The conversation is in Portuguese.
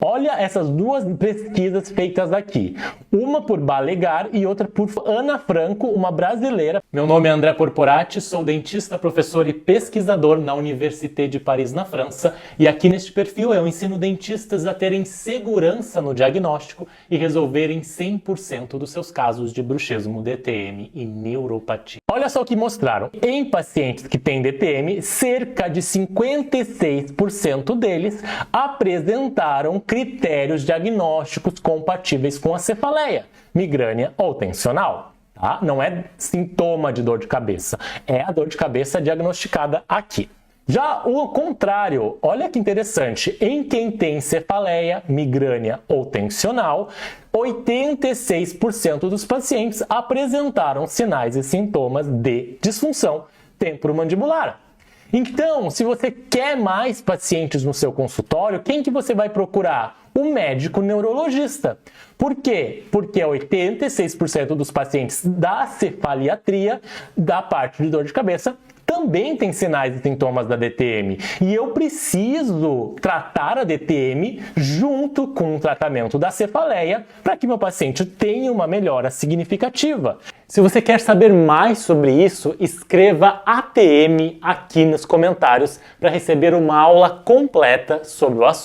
Olha essas duas pesquisas feitas aqui. Uma por Balegar e outra por Ana Franco, uma brasileira. Meu nome é André Porporati, sou dentista, professor e pesquisador na Université de Paris, na França. E aqui neste perfil eu ensino dentistas a terem segurança no diagnóstico e resolverem 100% dos seus casos de bruxismo, DTM e neuropatia. Olha só o que mostraram. Em pacientes que têm DTM, cerca de 56% deles apresentaram critérios diagnósticos compatíveis com a cefaleia, migrânia ou tensional. Tá? Não é sintoma de dor de cabeça, é a dor de cabeça diagnosticada aqui. Já o contrário, olha que interessante, em quem tem cefaleia, migrânia ou tensional, 86% dos pacientes apresentaram sinais e sintomas de disfunção temporomandibular. Então, se você quer mais pacientes no seu consultório, quem que você vai procurar? O médico neurologista. Por quê? Porque 86% dos pacientes da cefaliatria, da parte de dor de cabeça, também tem sinais e sintomas da DTM. E eu preciso tratar a DTM junto com o tratamento da cefaleia para que meu paciente tenha uma melhora significativa. Se você quer saber mais sobre isso, escreva ATM aqui nos comentários para receber uma aula completa sobre o assunto.